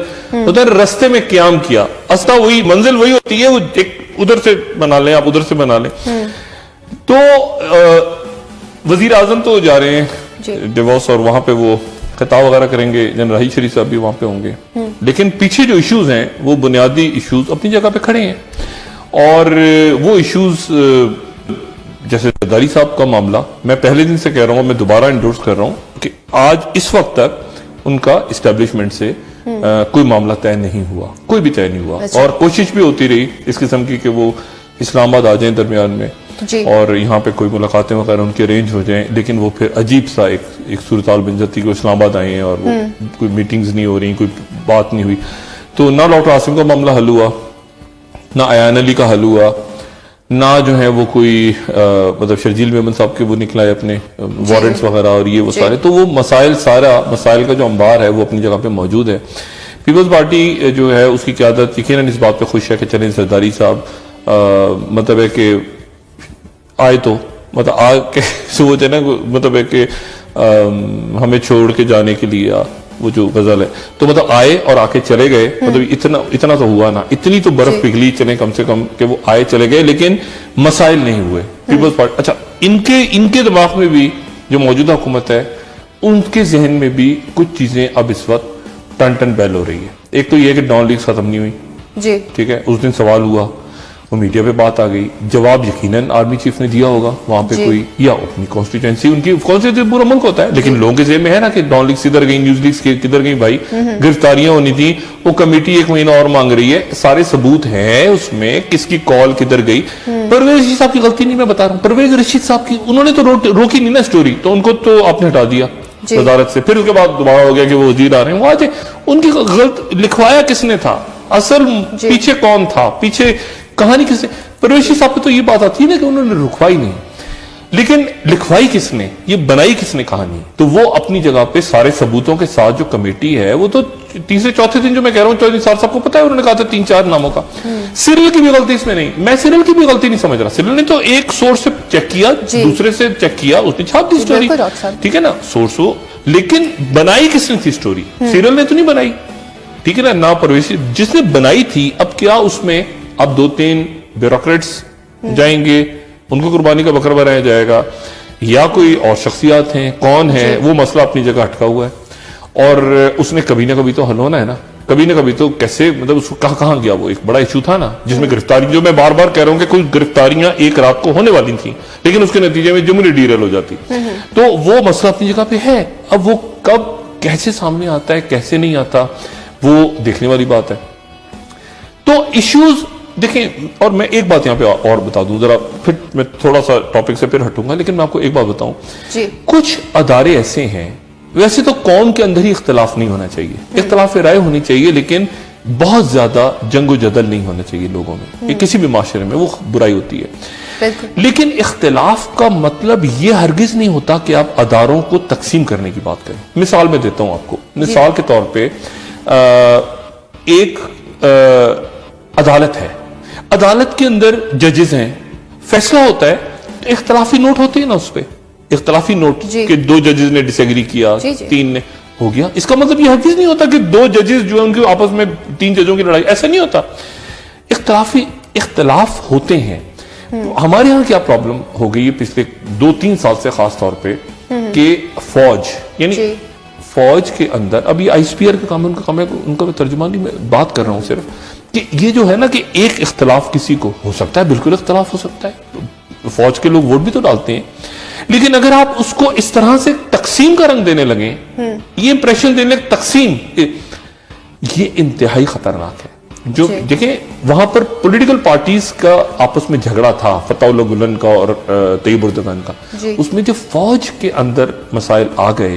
ادھر رستے میں قیام کیا، اصلا وہی منزل وہی ہوتی ہے، وہ ایک ادھر سے بنا لیں، آپ ادھر سے بنا لیں. تو وزیر اعظم تو جا رہے ہیں ڈیوورس، اور وہاں پہ وہ خطاب وغیرہ کریں گے، جنرل راحیل شریف صاحب بھی وہاں پہ ہوں گے. لیکن پیچھے جو ایشوز ہیں وہ بنیادی ایشوز اپنی جگہ پہ کھڑے ہیں. اور وہ ایشوز جیسے زرداری صاحب کا معاملہ، میں پہلے دن سے کہہ رہا ہوں، میں دوبارہ انڈورس کر رہا ہوں کہ آج اس وقت تک ان کا اسٹیبلشمنٹ سے کوئی معاملہ طے نہیں ہوا، کوئی بھی طے نہیں ہوا. اور کوشش بھی ہوتی رہی اس قسم کی کہ وہ اسلام آباد آ جائیں درمیان میں اور یہاں پہ کوئی ملاقاتیں وغیرہ ان کے ارینج ہو جائیں. لیکن وہ پھر عجیب سا ایک صورتحال بن جاتی کہ وہ اسلام آباد آئے ہیں اور وہ کوئی میٹنگز نہیں ہو رہی، کوئی بات نہیں ہوئی. تو نہ ڈاکٹر عاصم کا معاملہ حل ہوا، نہ ایان علی کا حل ہوا، نہ جو ہے وہ کوئی مطلب شرجیل میمن صاحب کے وہ نکلائے اپنے وارنٹس وغیرہ اور یہ وہ سارے. تو وہ مسائل کا جو انبار ہے وہ اپنی جگہ پہ موجود ہے. پیپلز پارٹی جو ہے اس کی قیادت یقیناً اس بات پہ خوش ہے کہ چلیں زرداری صاحب مطلب ہے کہ آئے تو مطلب آ کے سوچ ہے نا، مطلب ہے کہ ہمیں چھوڑ کے جانے کے لیے وہ جو غزل ہے، تو مطلب آئے اور آ کے چلے گئے. مطلب اتنا تو ہوا نا، اتنی تو برف پگھلی چلیں کم سے کم کہ وہ آئے چلے گئے، لیکن مسائل نہیں ہوئے. پیپلز پارٹی اچھا ان کے دماغ میں بھی جو موجودہ حکومت ہے ان کے ذہن میں بھی کچھ چیزیں اب اس وقت ٹن بیل ہو رہی ہے. ایک تو یہ کہ ڈان لیگز ختم نہیں ہوئی، جی ٹھیک ہے، اس دن سوال ہوا، وہ میڈیا پہ بات آ گئی، جواب یقیناً آرمی چیف نے دیا ہوگا وہاں پہ کوئی، یا اپنی کانسٹیٹوئنسی، ان کی کانسٹیٹوئنسی پورا ملک ہوتا ہے. لیکن لوگوں کے ذہن میں ہے نا کہ ڈان لیگز کدھر گئی، نیوز لیگز کدھر گئی. بھائی گرفتاریاں ہونی تھی، وہ کمیٹی 1 مہینہ اور مانگ رہی ہے، سارے ثبوت ہیں اس میں، کس کی کال کدھر گئی. پرویز رشید صاحب کی غلطی نہیں، میں بتا رہا ہوں، پرویز رشید صاحب کی انہوں نے تو روکی نہیں نا اسٹوری، تو ان کو تو آپ نے ہٹا دیا وزارت سے. پھر اس کے بعد دوبارہ ہو گیا کہ وہ وزیر آ رہے ہیں، وہ آج ان کی غلط لکھوایا کس نے تھا، اصل پیچھے کون تھا، پیچھے کہانی کس نے. پرویز رشید صاحب پہ تو یہ بات آتی ہے نا کہ انہوں نے رکھوائی نہیں، لیکن لکھوائی کس نے، یہ بنائی کس نے کہانی. تو وہ اپنی جگہ پہ سارے ثبوتوں کے ساتھ جو کمیٹی ہے، وہ تو تیسرے چوتھے دن جو میں کہہ رہا ہوں، چودھری صاحب کو پتا ہے انہوں نے کہا تھا 3-4 ناموں کا. سیریل کی بھی غلطی اس میں نہیں، میں سیریل کی بھی غلطی نہیں سمجھ رہا. سیریل نے تو ایک سورس سے چیک کیا، دوسرے سے چیک کیا، اس نے چھاپ دی اسٹوری، ٹھیک ہے نا، سورس ہو. لیکن بنائی کس نے تھی اسٹوری؟ سیریل نے تو نہیں بنائی، ٹھیک ہے نا، نہ پرویز جس نے بنائی تھی. اب کیا اس میں اب 2-3 بیوروکریٹس جائیں گے، ان کو قربانی کا بکرا بنایا جائے گا، یا کوئی اور شخصیات ہیں، کون ہے، وہ مسئلہ اپنی جگہ اٹکا ہوا ہے. اور اس نے کبھی نہ کبھی تو حل ہونا ہے نا، کبھی نہ کبھی تو کیسے، مطلب اس کو کہاں گیا. وہ ایک بڑا ایشو تھا نا جس میں گرفتاری، جو میں بار بار کہہ رہا ہوں کہ کوئی گرفتاریاں ایک رات کو ہونے والی تھیں، لیکن اس کے نتیجے میں جمہوری ڈیریل ہو جاتی. تو وہ مسئلہ اپنی جگہ پہ ہے. اب وہ کب کیسے سامنے آتا ہے، کیسے نہیں آتا، وہ دیکھنے والی بات ہے. تو ایشوز دیکھیں. اور میں ایک بات یہاں پہ اور بتا دوں ذرا، پھر میں تھوڑا سا ٹاپک سے پھر ہٹوں گا، لیکن میں آپ کو ایک بات بتاؤں. کچھ ادارے ایسے ہیں، ویسے تو قوم کے اندر ہی اختلاف نہیں ہونا چاہیے، اختلاف رائے ہونی چاہیے، لیکن بہت زیادہ جنگ و جدل نہیں ہونا چاہیے لوگوں میں. یہ کسی بھی معاشرے میں وہ برائی ہوتی ہے. لیکن اختلاف کا مطلب یہ ہرگز نہیں ہوتا کہ آپ اداروں کو تقسیم کرنے کی بات کریں. مثال میں دیتا ہوں آپ کو. مثال کے طور پہ ایک عدالت ہے، عدالت کے اندر ججز ہیں، فیصلہ ہوتا ہے تو اختلافی نوٹ ہوتے ہیں نا، اس پہ اختلافی نوٹ کہ 2 ججز نے ڈس ایگری کیا، 3 نے ہو گیا. اس کا مطلب یہ ہرگز نہیں ہوتا کہ 2 ججز جو ہیں ان کے آپس میں 3 ججوں کی لڑائی، ایسا نہیں ہوتا. اختلاف ہوتے ہیں. ہمارے ہاں کیا پرابلم ہو گئی ہے پچھلے 2-3 سال سے خاص طور پہ کہ فوج، یعنی فوج کے اندر، اب یہ آئی ایس پی آر کا کام ہے، ان کا ترجمانی میں بات کر رہا ہوں صرف، کہ یہ جو ہے نا کہ ایک اختلاف کسی کو ہو سکتا ہے، بالکل اختلاف ہو سکتا ہے، فوج کے لوگ ووٹ بھی تو ڈالتے ہیں، لیکن اگر آپ اس کو اس طرح سے تقسیم کا رنگ دینے لگیں، یہ امپریشن دینے لگے تقسیم، یہ انتہائی خطرناک ہے. جو دیکھیں وہاں پر پولیٹیکل پارٹیز کا آپس میں جھگڑا تھا، فتح اللہ گلن کا اور طیب اردگان کا، اس میں جو فوج کے اندر مسائل آ گئے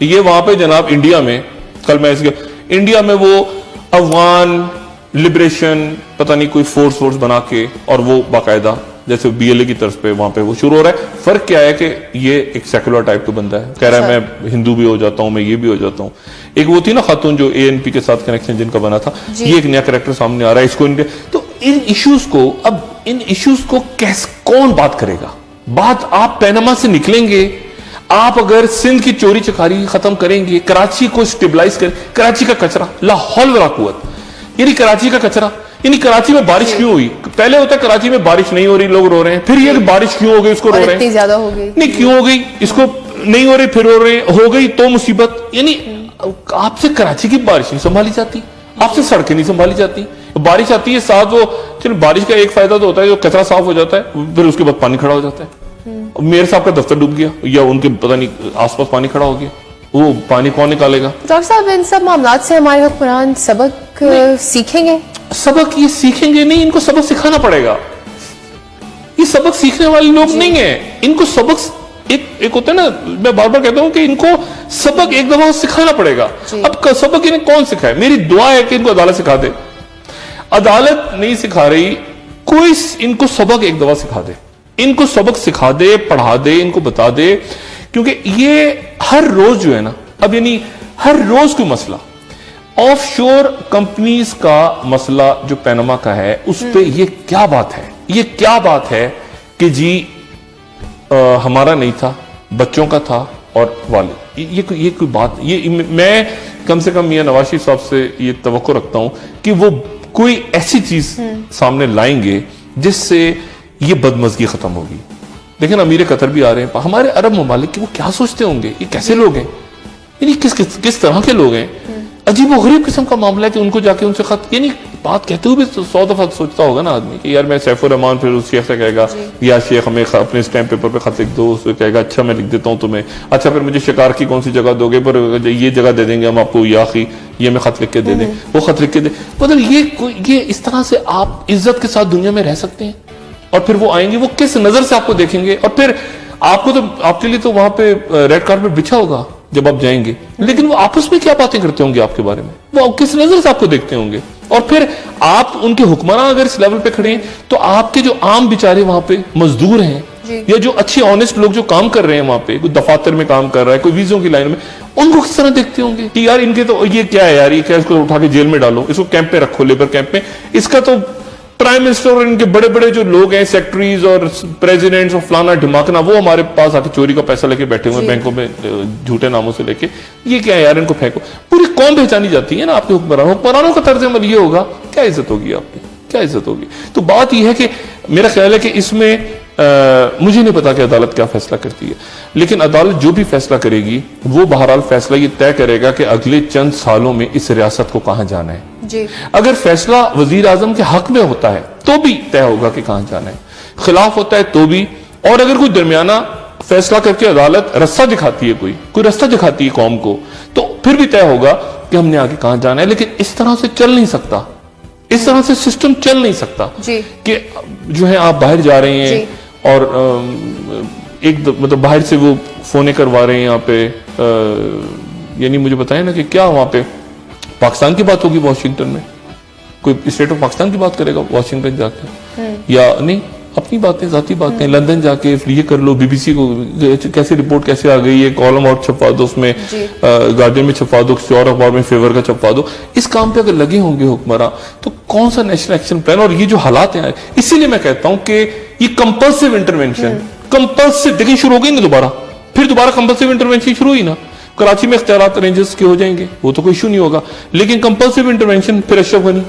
یہ وہاں پہ جناب انڈیا میں کل میں انڈیا میں وہ افغان لبریشن پتہ نہیں کوئی فورس بنا کے اور وہ باقاعدہ جیسے بی ایل اے کی طرف پہ وہاں پہ وہ شروع ہو رہا ہے. فرق کیا ہے کہ یہ ایک سیکولر ٹائپ کا بندہ ہے, کہہ رہا ہے میں ہندو بھی ہو جاتا ہوں, میں یہ بھی ہو جاتا ہوں. ایک وہ تھی نا خاتون جو اے این پی کے ساتھ کنیکشن جن کا بنا تھا, یہ ایک نیا کریکٹر سامنے آ رہا ہے. اس کو تو ان ایشوز کو کون بات کرے گا؟ بات آپ پیناما سے نکلیں گے, آپ اگر سندھ کی چوری چکاری ختم کریں گے, کراچی کو سٹیبلائز کریں, کراچی کا کچرا لا حول ولا قوت, یعنی کراچی کا کچرا, یعنی کراچی میں بارش کیوں ہوئی؟ پہلے ہوتا ہے کراچی میں بارش نہیں ہو رہی لوگ رو رہے ہیں, پھر یہ کہ بارش کیوں ہو گئی اس کو رو رہے ہیں, اتنی زیادہ ہو گئی نہیں کیوں ہو گئی اس کو نہیں ہو رہی پھر رو رہے ہیں, ہو گئی تو مصیبت. یعنی آپ سے کراچی کی بارش نہیں سنبھالی جاتی, آپ سے سڑکیں نہیں سنبھالی جاتی. بارش آتی ہے ساتھ وہ چلو بارش کا ایک فائدہ تو ہوتا ہے جو کچرا صاف ہو جاتا ہے, پھر اس کے بعد پانی کھڑا ہو جاتا ہے. میئر صاحب کا دفتر ڈوب گیا یا ان کے پتہ نہیں آس پاس پانی کھڑا ہو گیا, وہ پانی کون نکالے گا؟ ڈاکٹر صاحب ان سب معاملات سے ہمارے حکمران سبق سیکھیں گے؟ سبق یہ سیکھیں گے نہیں, ان کو سبق سکھانا پڑے گا. یہ سبق سیکھنے والے لوگ نہیں ہیں, ان کو سبق ایک ہوتا ہے نا, میں بار بار کہتا ہوں کہ ان کو سبق ایک دفعہ سکھانا پڑے گا. اب سبق انہیں کون سکھائے؟ میری دعا ہے کہ ان کو عدالت سکھا دے. عدالت نہیں سکھا رہی, کوئی ان کو سبق ایک دفعہ سکھا دے, ان کو سبق سکھا دے, پڑھا دے, ان کو بتا دے. کیونکہ یہ ہر روز جو ہے نا, اب یعنی ہر روز کوئی مسئلہ, آف شور کمپنیز کا مسئلہ جو پیناما کا ہے, اس پہ یہ کیا بات ہے, یہ کیا بات ہے کہ جی ہمارا نہیں تھا, بچوں کا تھا اور والد. یہ کوئی بات, یہ میں کم سے کم میاں نواز شریف صاحب سے یہ توقع رکھتا ہوں کہ وہ کوئی ایسی چیز سامنے لائیں گے جس سے یہ بدمزگی ختم ہوگی. لیکن امیر قطر بھی آ رہے ہیں, ہمارے عرب ممالک کے وہ کیا سوچتے ہوں گے, یہ کیسے لوگ ہیں, یعنی کس طرح کے لوگ ہیں. عجیب و غریب قسم کا معاملہ ہے کہ ان کو جا کے ان سے خط, یعنی بات کہتے ہوئے بھی 100 دفعہ سوچتا ہوگا نا آدمی کہ یار میں سیف الرحمان, پھر اس شیخ سے کہے گا یا شیخ ہمیں اپنے اسٹیمپ پیپر پہ خط لکھ دو, اس سے کہے گا اچھا میں لکھ دیتا ہوں تمہیں, اچھا پھر مجھے شکار کی کون سی جگہ دو گے, پر یہ جگہ دے دیں گے ہم آپ کو, یا اخی یہ میں خط لکھ کے دے دیں, وہ خط لکھ کے دے. مطلب یہ اس طرح سے آپ عزت کے ساتھ دنیا میں رہ سکتے ہیں؟ اور پھر وہ آئیں گے, وہ کس نظر سے آپ کو دیکھیں گے, اور پھر آپ کو تو آپ کے لیے تو وہاں پہ ریڈ کارپیٹ بچھا ہوگا جب آپ جائیں گے, لیکن وہ آپس میں کیا باتیں کرتے ہوں گے آپ کے بارے میں, وہ کس نظر سے آپ کو دیکھتے ہوں گے. اور پھر آپ ان کے حکمران اگر اس لیول پہ کھڑے ہیں تو آپ کے جو عام بیچارے وہاں پہ مزدور ہیں یا جو اچھے آنےسٹ لوگ جو کام کر رہے ہیں وہاں پہ, کوئی دفاتر میں کام کر رہا ہے, کوئی ویزوں کی لائن میں, ان کو کس طرح دیکھتے ہوں گے کہ یار ان کے تو یہ کیا ہے یار, یہ کیا, اس کو اٹھا کے جیل میں ڈالو, اس کو کیمپ پہ رکھو, لیبر کیمپ میں. اس کا تو پرائم منسٹر اور ان کے بڑے بڑے جو لوگ ہیں, سیکٹریز اور پریزیڈنٹس اور فلانا ڈھماکنا, وہ ہمارے پاس آ کے چوری کا پیسہ لے کے بیٹھے ہوئے بینکوں میں جھوٹے ناموں سے لے کے, یہ کیا ہے یار, ان کو پھینکو. پوری قوم پہچانی جاتی ہے نا آپ کے حکمرانوں کا طرز عمل یہ ہوگا, کیا عزت ہوگی آپ کی, کیا عزت ہوگی. تو بات یہ ہے کہ میرا خیال ہے کہ اس میں مجھے نہیں پتا کہ عدالت کیا فیصلہ کرتی ہے, لیکن عدالت جو بھی فیصلہ کرے گی وہ بہرحال فیصلہ یہ طے کرے گا کہ اگلے چند سالوں میں اس ریاست کو کہاں جانا ہے. اگر فیصلہ وزیر اعظم کے حق میں ہوتا ہے تو بھی طے ہوگا کہ کہاں جانا ہے, خلاف ہوتا ہے تو بھی, اور اگر کوئی درمیانہ فیصلہ کر کے عدالت رستہ دکھاتی ہے, کوئی رستہ دکھاتی ہے قوم کو, تو پھر بھی طے ہوگا کہ ہم نے آگے کہاں جانا ہے. لیکن اس طرح سے چل نہیں سکتا, اس طرح سے سسٹم چل نہیں سکتا کہ جو ہے آپ باہر جا رہے ہیں اور ایک مطلب باہر سے وہ فونے کروا رہے ہیں یہاں پہ, یعنی مجھے بتائیں نا کہ کیا وہاں پہ پاکستان کی بات ہوگی واشنگٹن میں, کوئی اسٹیٹ آف پاکستان کی بات کرے گا واشنگٹن جا کے, یا نہیں اپنی باتیں ذاتی باتیں, لندن جا کے یہ کر لو, بی بی سی کو کیسے رپورٹ کیسے آ گئی ہے, کالم آؤٹ چھپوا دو, اس میں گارڈین میں چھپوا دو, کسی اور اخبار میں فیور کا چھپوا دو. اس کام پہ اگر لگے ہوں گے حکمراں تو کون سا نیشنل ایکشن پلان, اور یہ جو حالات ہیں, اسی لیے میں کہتا ہوں کہ یہ کمپلسیو انٹرونشن, کمپلسیو دیکھیں شروع ہو گئی نا دوبارہ, پھر دوبارہ کمپلسیو انٹرونشن شروع ہوئی نا, کراچی میں اختیارات رینجرز کے ہو جائیں گے, وہ تو کوئی ایشو نہیں ہوگا, لیکن کمپلسیو انٹرونشن پھر اشرف غنی,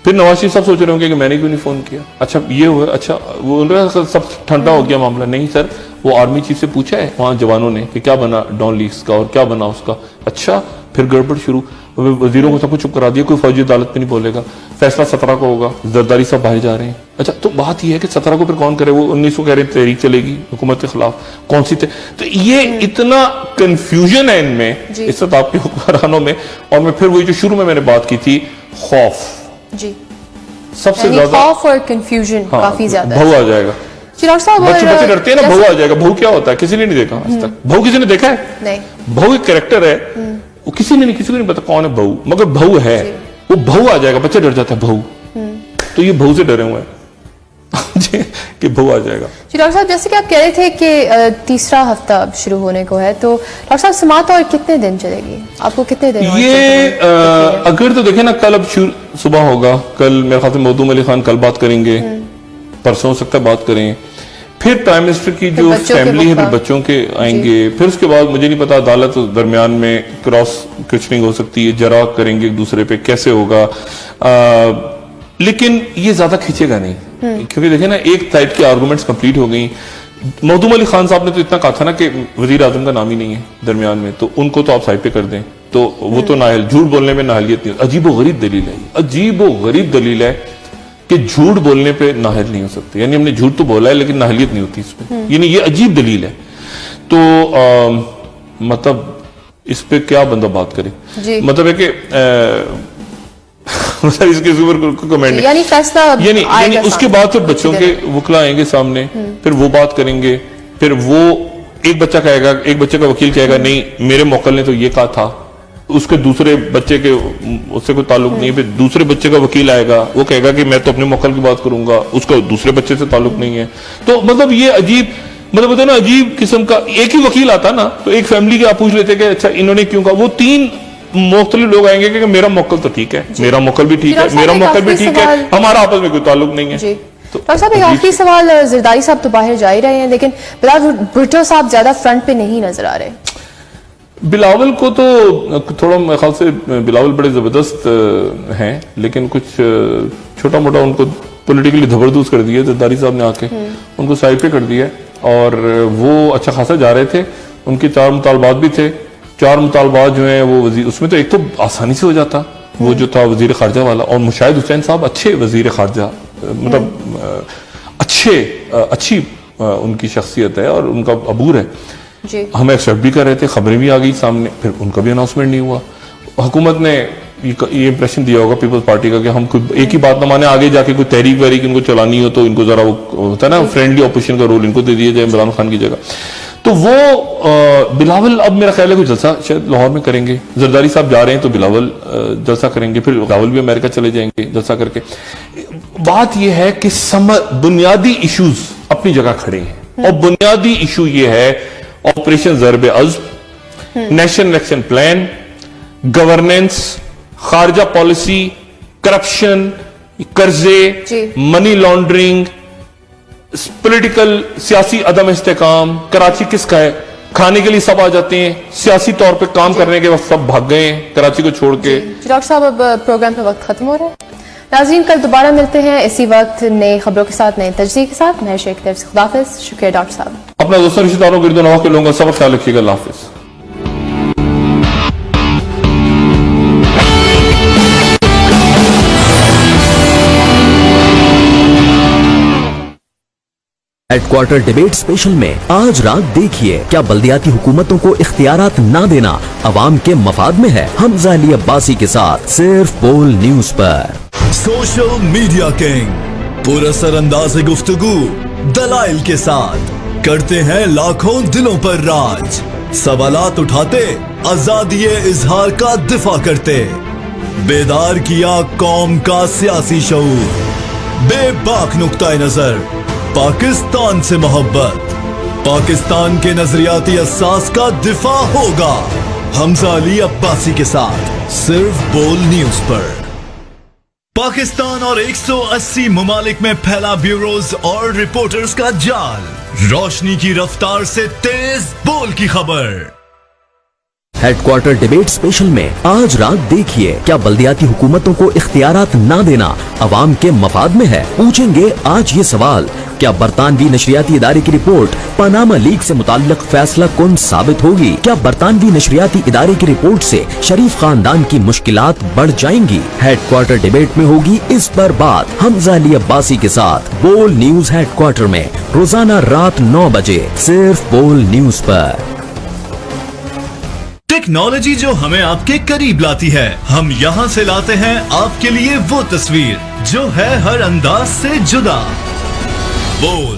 پھر نواز شریف صاحب سوچ رہے ہوں گے کہ میں نے کیوں نہیں فون کیا, اچھا یہ ہوا, اچھا وہ سب ٹھنڈا ہو گیا معاملہ. نہیں سر, وہ آرمی چیف سے پوچھا ہے وہاں جوانوں نے کہ کیا بنا ڈان لیکس کا اور کیا بنا اس کا, اچھا پھر گڑبڑ شروع, وزیروں کو سب کو چپ کرا دیا, کوئی فوجی عدالت میں نہیں بولے گا, فیصلہ 17 کو ہوگا, زرداری صاحب باہر جا رہے ہیں. اچھا تو بات یہ ہے کہ 17 کو پھر کون کرے, وہ 19 کو کہہ رہے ہیں تحریک چلے گی حکومت کے خلاف, کون سی تو یہ اتنا کنفیوژن ہے ان میں, اس وقت آپ کے حکمرانوں میں. اور میں پھر وہی جو شروع میں نے بات کی تھی, خوف, سب سے زیادہ خوف اور کنفیوژن کافی زیادہ بہو آ جائے گا. ڈاکٹر صاحب بچے ڈرتے ہیں نا بہو آ جائے گا. بہو کیا ہوتا ہے کسی نے نہیں دیکھا آج تک. بہو کسی نے دیکھا ہے؟ نہیں. بہو ایک کریکٹر ہے, وہ کسی کو نہیں پتا کون ہے بہو, مگر بہو ہے. وہ بہو آ جائے گا, بچہ ڈر جاتا ہے بہو, تو یہ بہو سے ڈرے ہوئے ہیں کہ بہو آ جائے گا. جی ڈاکٹر صاحب, جیسے کہ آپ کہہ رہے تھے کہ تیسرا ہفتہ اب شروع ہونے کو ہے, تو ڈاکٹر صاحب سماعت اور کتنے دن چلے گی؟ آپ کو کتنے دن یہ اگر تو دیکھیں نا, کل اب صبح ہوگا, کل میرے خیال سے مودود علی خان کل بات کریں گے, پرسوں ہو سکتا ہے بات کریں, پھر پرائم منسٹر کی جو فیملی ہے پھر بچوں کے آئیں گے, پھر اس کے بعد مجھے نہیں پتا عدالت درمیان میں کراس کوشچننگ ہو سکتی ہے, جرا کریں گے ایک دوسرے پہ, کیسے ہوگا. لیکن یہ زیادہ کھینچے گا نہیں, کیونکہ دیکھیں نا ایک سائڈ کی آرگومنٹس کمپلیٹ ہو گئی. مودود علی خان صاحب نے تو اتنا کہا تھا نا کہ وزیر اعظم کا نام ہی نہیں ہے درمیان میں, تو ان کو تو آپ سائڈ پہ کر دیں, تو وہ تو نااہل, جھوٹ بولنے میں نااہلیت نہیں. عجیب و غریب دلیل ہے, عجیب و غریب دلیل ہے کہ جھوٹ بولنے پہ نااہل نہیں ہو سکتے. یعنی ہم نے جھوٹ تو بولا ہے لیکن نااہلیت نہیں ہوتی اس پہ, یعنی یہ عجیب دلیل ہے. تو مطلب اس پہ کیا بندہ بات کرے, مطلب ہے کہ اس کے اوپر کمنٹ نہیں, یعنی اس کے بعد پھر بچوں کے وکلا آئیں گے سامنے, پھر وہ بات کریں گے, پھر وہ ایک بچہ کہے گا, ایک بچے کا وکیل کہے گا نہیں میرے موکل نے تو یہ کہا تھا, اس کے دوسرے بچے کے اس سے کوئی تعلق نہیں ہے, پھر دوسرے بچے کا وکیل آئے گا, وہ کہے گا کہ میں تو اپنے موکل کی بات کروں گا, اس کا دوسرے بچے سے تعلق نہیں ہے. تو مطلب یہ عجیب, مطلب ہوتا ہے نا عجیب قسم کا. ایک ہی وکیل آتا نا تو ایک فیملی کے آپ پوچھ لیتے کہ اچھا انہوں نے کیوں کہا, وہ تین مختلف لوگ آئیں گے کہ میرا موکل تو ٹھیک ہے, میرا موکل بھی ٹھیک ہے, میرا موکل بھی ٹھیک ہے, ہمارا آپس میں کوئی تعلق نہیں ہے. ڈاکٹر صاحب ایک آخری سوال, زرداری صاحب تو باہر جا ہی رہے ہیں لیکن بلال بھٹو صاحب زیادہ فرنٹ پہ نہیں نظر آ رہے. بلاول کو تو تھوڑا میرے خیال سے بلاول بڑے زبردست ہیں, لیکن کچھ چھوٹا موٹا ان کو پولیٹیکلی دھبردوز کر دیا زرداری صاحب نے آ کے, ان کو سائڈ پہ کر دیا, اور وہ اچھا خاصا جا رہے تھے. ان کے 4 مطالبات بھی تھے, 4 مطالبات جو ہیں وہ وزیر, اس میں تو ایک تو آسانی سے ہو جاتا وہ جو تھا وزیر خارجہ والا, اور مشاہد حسین صاحب اچھے وزیر خارجہ, مطلب اچھی ان کی شخصیت ہے اور ان کا عبور ہے. ہم ایکسپٹ بھی کر رہے تھے, خبریں بھی آ گئی سامنے, پھر ان کا بھی اناؤنسمنٹ نہیں ہوا. حکومت نے یہ امپریشن دیا ہوگا پیپلز پارٹی کا کہ ہم ایک ہی بات نہ مانے, آگے جا کے کوئی تحریک وحریک ان کو چلانی ہو تو ان کو ذرا وہ ہوتا ہے نا فرینڈلی اپوزیشن کا رول ان کو دے دیا جائے عمران خان کی جگہ. تو وہ بلاول اب میرا خیال ہے کوئی جلسہ شاید لاہور میں کریں گے. زرداری صاحب جا رہے ہیں تو بلاول جلسہ کریں گے, پھر بلاول بھی امریکہ چلے جائیں گے جلسہ کر کے. بات یہ ہے کہ بنیادی ایشوز اپنی جگہ کھڑے ہیں, اور بنیادی ایشو یہ ہے آپریشن ضرب عزم, نیشنل الیکشن پلان, گورننس, خارجہ پالیسی, کرپشن, قرضے, منی لانڈرنگ, پولیٹیکل سیاسی عدم استحکام. کراچی کس کا ہے, کھانے کے لیے سب آ جاتے ہیں, سیاسی طور پہ کام کرنے کے وقت سب بھاگ گئے ہیں کراچی کو چھوڑ کے. ڈاکٹر صاحب اب پروگرام کا وقت ختم ہو رہا ہے. ناظرین کل دوبارہ ملتے ہیں اسی وقت نئے خبروں کے ساتھ, نئے تجزیے کے ساتھ. میں شیخ طرف سے خداحافظ. شکریہ ڈاکٹر صاحب. اپنا دوستوں رشتہ داروں گرد و نواح کے لوگوں کا سب خیال رکھیے گا. اللہ حافظ. ہیڈ کوارٹر ڈیبیٹ اسپیشل میں آج رات دیکھیے کیا بلدیاتی حکومتوں کو اختیارات نہ دینا عوام کے مفاد میں ہے. حمزہ علی عباسی کے ساتھ صرف بول نیوز پر. سوشل میڈیا کنگ پر اثر انداز گفتگو دلائل کے ساتھ کرتے ہیں لاکھوں دلوں پر راج. سوالات اٹھاتے, آزادی اظہار کا دفاع کرتے, بیدار کیا قوم کا سیاسی شعور, بے باک نقطۂ نظر, پاکستان سے محبت, پاکستان کے نظریاتی اساس کا دفاع ہوگا. حمزہ علی عباسی کے ساتھ صرف بول نیوز پر. پاکستان اور 180 ممالک میں پھیلا بیوروز اور رپورٹرز کا جال, روشنی کی رفتار سے تیز بول کی خبر. ہیڈ کوارٹر ڈیبیٹ اسپیشل میں آج رات دیکھیے کیا بلدیاتی حکومتوں کو اختیارات نہ دینا عوام کے مفاد میں ہے. پوچھیں گے آج یہ سوال, کیا برطانوی نشریاتی ادارے کی رپورٹ پاناما لیک سے متعلق فیصلہ کن ثابت ہوگی؟ کیا برطانوی نشریاتی ادارے کی رپورٹ سے شریف خاندان کی مشکلات بڑھ جائیں گی؟ ہیڈ کوارٹر ڈیبیٹ میں ہوگی اس پر بات. حمزہ علی عباسی کے ساتھ بول نیوز ہیڈ کوارٹر میں روزانہ رات 9 بجے صرف بول نیوز پر. ٹیکنالوجی جو ہمیں آپ کے قریب لاتی ہے, ہم یہاں سے لاتے ہیں آپ کے لیے وہ تصویر جو ہے ہر انداز سے جدا. بول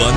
1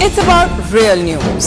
It's about real news.